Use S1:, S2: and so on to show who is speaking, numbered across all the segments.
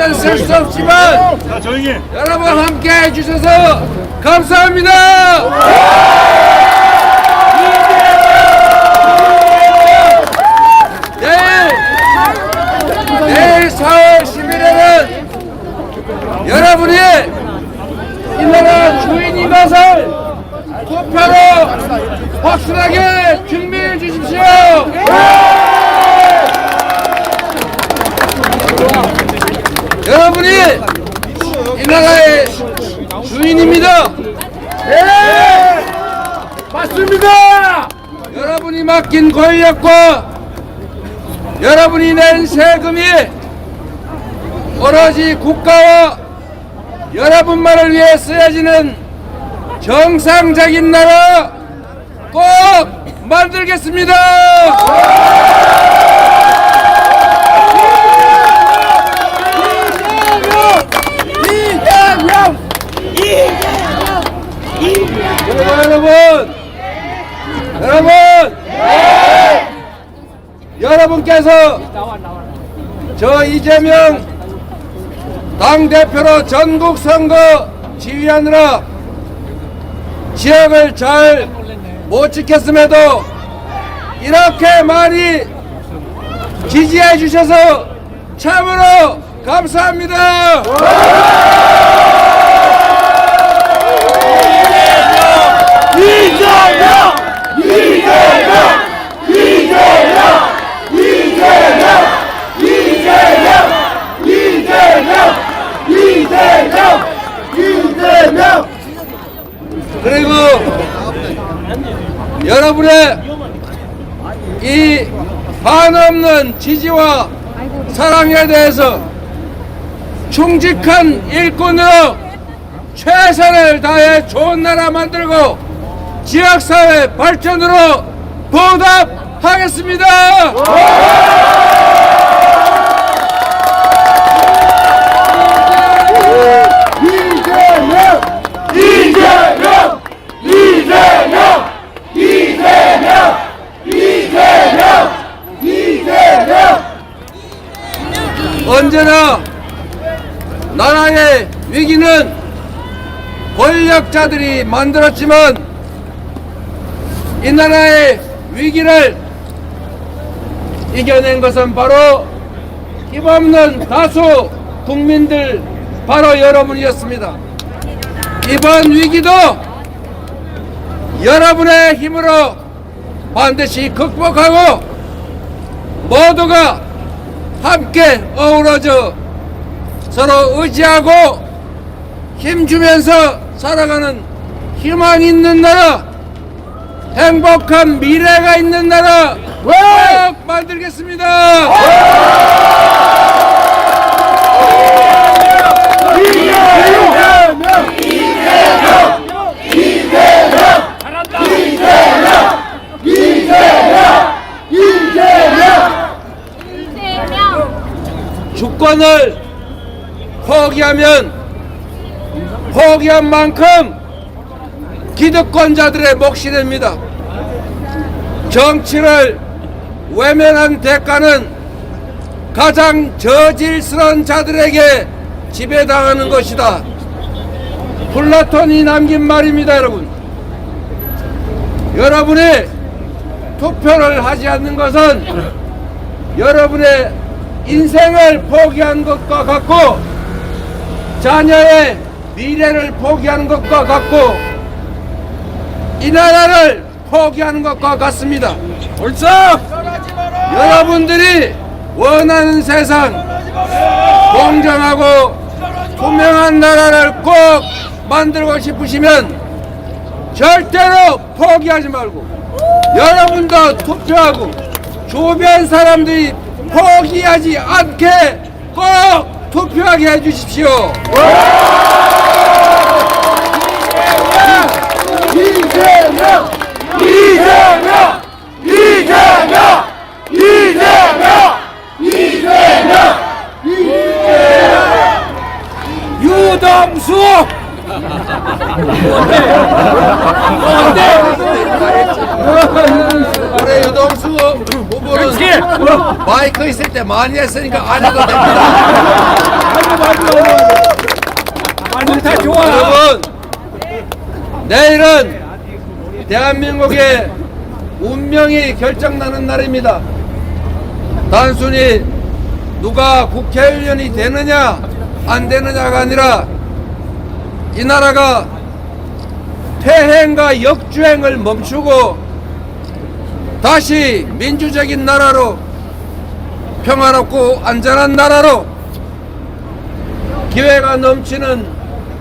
S1: 말은 쓸 수 없지만 여러분 함께 해주셔서 감사합니다. 내일 4월 11일은 여러분이 이 나라 주인인 것을 투표로 확실하게 증명해 주십시오. 여러분이 이 나라의 주인입니다. 네, 맞습니다. 여러분이 맡긴 권력과 여러분이 낸 세금이 오로지 국가와 여러분만을 위해 쓰여지는 정상적인 나라 꼭 만들겠습니다. 여러분께서 저 이재명 당대표로 전국 선거 지휘하느라 지역을 잘 못 지켰음에도 이렇게 많이 지지해 주셔서 참으로 감사합니다.
S2: 이재명! 이재명! 이재명! 이재명! 이재명! 이재명! 이재명! 이재명!
S1: 그리고 여러분의 이 한없는 지지와 사랑에 대해서 충직한 일꾼으로 최선을 다해 좋은 나라 만들고 지역사회 발전으로 보답하겠습니다.
S2: 이재명! 이재명! 이재명! 이재명! 이재명! 이재명!
S1: 언제나 나라의 위기는 권력자들이 만들었지만 이 나라의 위기를 이겨낸 것은 바로 힘없는 다수 국민들 바로 여러분이었습니다. 이번 위기도 여러분의 힘으로 반드시 극복하고 모두가 함께 어우러져 서로 의지하고 힘주면서 살아가는 희망 있는 나라, 행복한 미래가 있는 나라 꼭 만들겠습니다. 주권을 포기하면 포기한 만큼 기득권자들의 몫이 됩니다. 정치를 외면한 대가는 가장 저질스러운 자들에게 지배당하는 것이다. 플라톤이 남긴 말입니다. 여러분이 투표를 하지 않는 것은 여러분의 인생을 포기한 것과 같고 자녀의 미래를 포기하는 것과 같고 이 나라를 포기하는 것과 같습니다. 옳죠? 여러분들이 원하는 세상, 공정하고 투명한 나라를 꼭 만들고 싶으시면 절대로 포기하지 말고 여러분도 투표하고 주변 사람들이 포기하지 않게 꼭 투표하게 해주십시오.
S2: 이재명! 이재명! 이재명! 이재명! 이재명! 이재명!
S1: 유동수! 올해 유동수 후보를 여러분 마이크 있을 때 많이 했으니까 안 해도 됩니다.
S2: 다 좋아.
S1: 여러분 내일은 대한민국의 운명이 결정나는 날입니다. 단순히 누가 국회의원이 되느냐 안 되느냐가 아니라 이 나라가 퇴행과 역주행을 멈추고 다시 민주적인 나라로 평화롭고 안전한 나라로 기회가 넘치는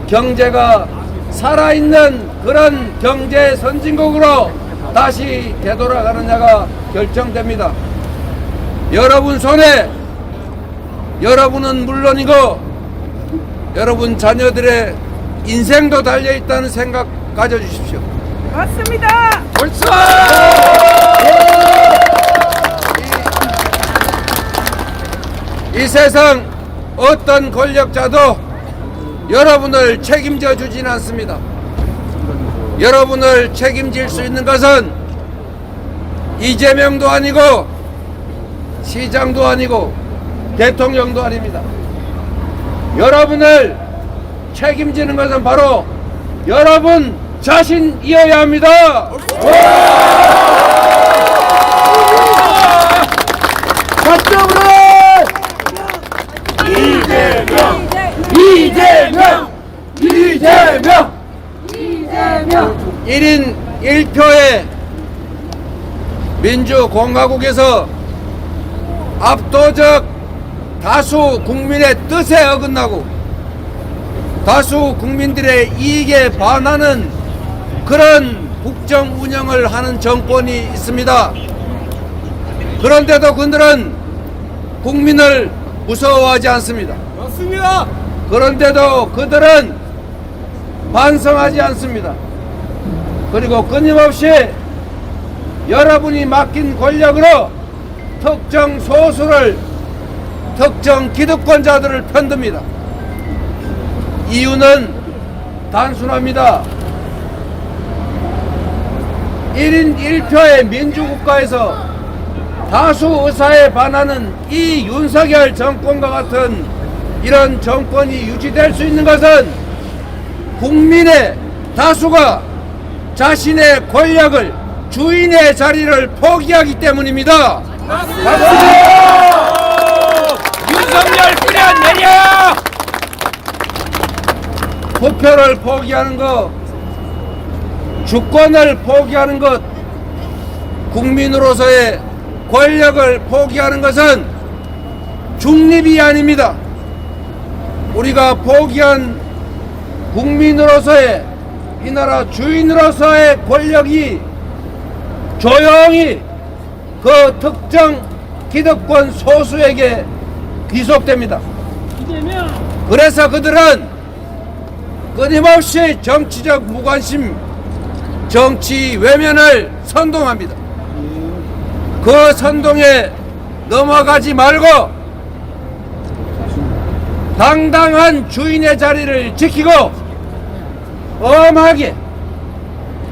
S1: 경제가 살아있는 그런 경제 선진국으로 다시 되돌아가느냐가 결정됩니다. 여러분 손에 여러분은 물론이고 여러분 자녀들의 인생도 달려있다는 생각 가져주십시오.
S3: 맞습니다.
S1: 벌써 이 세상 어떤 권력자도 여러분을 책임져 주진 않습니다. 여러분을 책임질 수 있는 것은 이재명도 아니고 시장도 아니고 대통령도 아닙니다. 여러분을 책임지는 것은 바로 여러분 자신이어야 합니다.
S2: 박정훈! 이재명! 이재명! 이재명!
S3: 이재명.
S1: 1인 1표의 민주공화국에서 압도적 다수 국민의 뜻에 어긋나고 다수 국민들의 이익에 반하는 그런 국정 운영을 하는 정권이 있습니다. 그런데도 그들은 국민을 무서워하지 않습니다.
S2: 맞습니다.
S1: 그런데도 그들은 반성하지 않습니다. 그리고 끊임없이 여러분이 맡긴 권력으로 특정 소수를 특정 기득권자들을 편듭니다. 이유는 단순합니다. 1인 1표의 민주국가에서 다수 의사에 반하는 이 윤석열 정권과 같은 이런 정권이 유지될 수 있는 것은 국민의 다수가 자신의 권력을 주인의 자리를 포기하기 때문입니다.
S2: 윤석열 끌어내려!
S1: 투표를 포기하는 것, 주권을 포기하는 것, 국민으로서의 권력을 포기하는 것은 중립이 아닙니다. 우리가 포기한 국민으로서의 이 나라 주인으로서의 권력이 조용히 그 특정 기득권 소수에게 귀속됩니다. 그래서 그들은 끊임없이 정치적 무관심, 정치 외면을 선동합니다. 그 선동에 넘어가지 말고 당당한 주인의 자리를 지키고 엄하게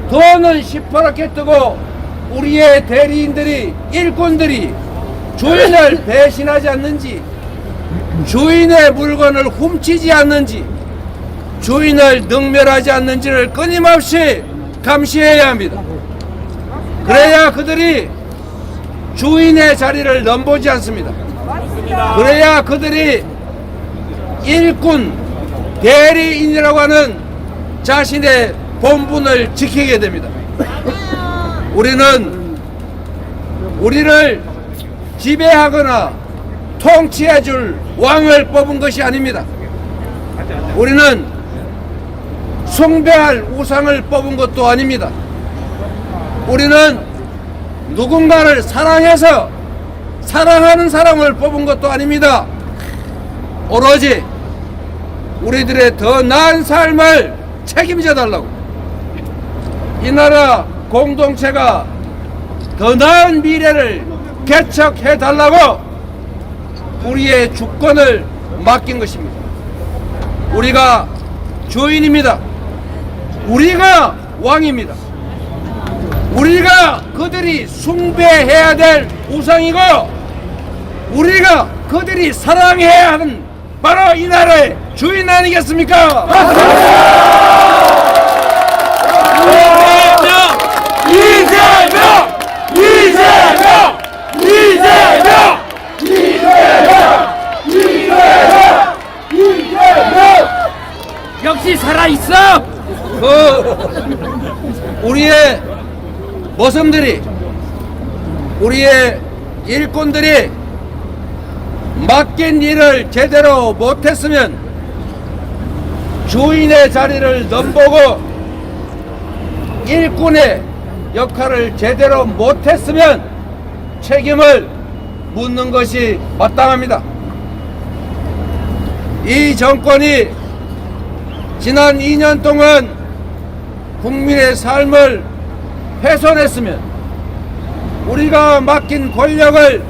S1: 돈을 시퍼렇게 뜨고 우리의 대리인들이 일꾼들이 주인을 배신하지 않는지, 주인의 물건을 훔치지 않는지, 주인을 능멸하지 않는지를 끊임없이 감시해야 합니다. 그래야 그들이 주인의 자리를 넘보지 않습니다. 그래야 그들이 일꾼, 대리인이라고 하는 자신의 본분을 지키게 됩니다. 우리를 지배하거나 통치해줄 왕을 뽑은 것이 아닙니다. 우리는 숭배할 우상을 뽑은 것도 아닙니다. 우리는 누군가를 사랑해서 사랑하는 사람을 뽑은 것도 아닙니다. 오로지 우리들의 더 나은 삶을 책임져 달라고, 이 나라 공동체가 더 나은 미래를 개척해 달라고 우리의 주권을 맡긴 것입니다. 우리가 주인입니다. 우리가 왕입니다. 우리가 그들이 숭배해야 될 우상이고 우리가 그들이 사랑해야 하는 바로 이 나라의 주인 아니겠습니까?
S2: 이재명! 이재명! 이재명! 이재명! 이재명! 이재명!
S4: 역시 살아있어!
S1: 우리의 모성들이 우리의 일꾼들이 맡긴 일을 제대로 못했으면 주인의 자리를 넘보고 일꾼의 역할을 제대로 못했으면 책임을 묻는 것이 마땅합니다. 이 정권이 지난 2년 동안 국민의 삶을 훼손했으면 우리가 맡긴 권력을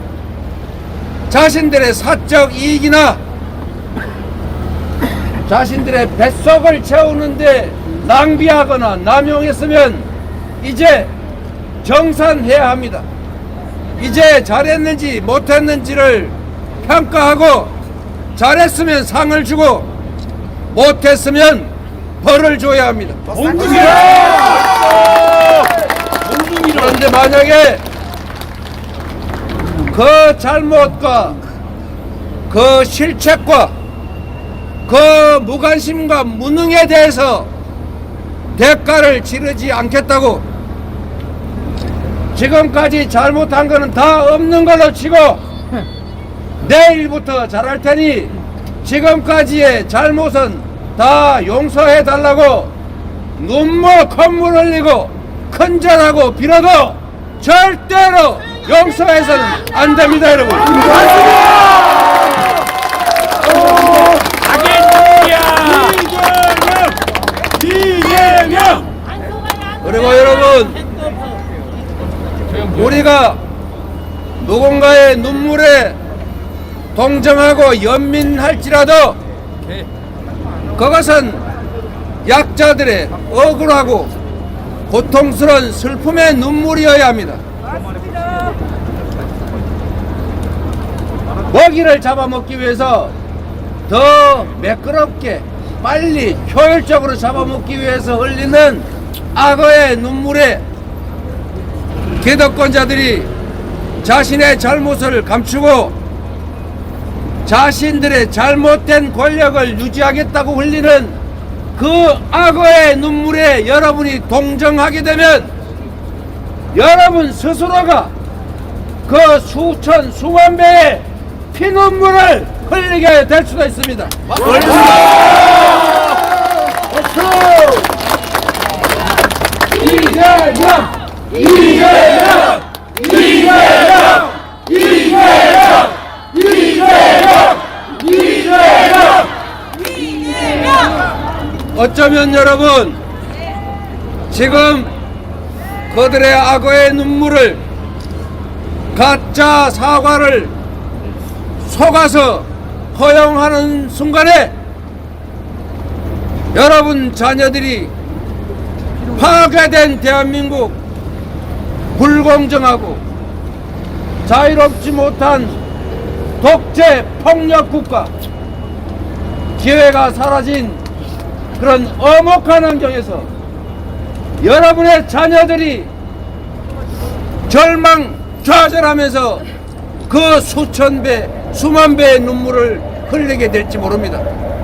S1: 자신들의 사적 이익이나 자신들의 뱃속을 채우는데 낭비하거나 남용했으면 이제 정산해야 합니다. 이제 잘했는지 못했는지를 평가하고 잘했으면 상을 주고 못했으면 벌을 줘야 합니다. 그런데 만약에 그 잘못과 그 실책과 그 무관심과 무능에 대해서 대가를 치르지 않겠다고 지금까지 잘못한 거는 다 없는 걸로 치고 내일부터 잘할 테니 지금까지의 잘못은 다 용서해 달라고 눈물 콧물 흘리고 큰절하고 빌어도 절대로 용서해서는 안 됩니다, 여러분.
S2: 이재명!
S1: 그리고 여러분, 우리가 누군가의 눈물에 동정하고 연민할지라도 그것은 약자들의 억울하고 고통스러운 슬픔의 눈물이어야 합니다.
S3: 맞습니다.
S1: 먹이를 잡아먹기 위해서 더 매끄럽게 빨리 효율적으로 잡아먹기 위해서 흘리는 악어의 눈물에 기득권자들이 자신의 잘못을 감추고 자신들의 잘못된 권력을 유지하겠다고 흘리는 그 악어의 눈물에 여러분이 동정하게 되면 여러분 스스로가 그 수천 수만 배의 피눈물을 흘리게 될 수도 있습니다.
S2: 이재명! 이재명! 이재명! 이재명! 이재명! 이재명!
S1: 어쩌면 여러분 지금 그들의 악어의 눈물을 가짜 사과를 속아서 허용하는 순간에 여러분 자녀들이 파괴된 대한민국 불공정하고 자유롭지 못한 독재 폭력 국가 기회가 사라진 그런 엄혹한 환경에서 여러분의 자녀들이 절망 좌절하면서 그 수천 배 수만 배의 눈물을 흘리게 될지 모릅니다.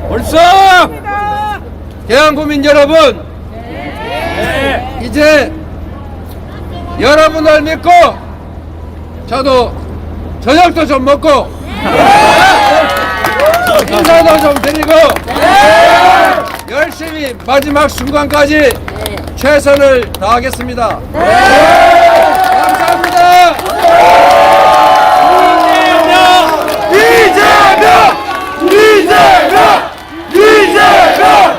S1: 벌써 대한국민 여러분 이제 여러분을 믿고 저도 저녁도 좀 먹고 인사도 좀 드리고 열심히 마지막 순간까지 최선을 다하겠습니다. 감사합니다.
S2: 이재명! 이재명! 이재명!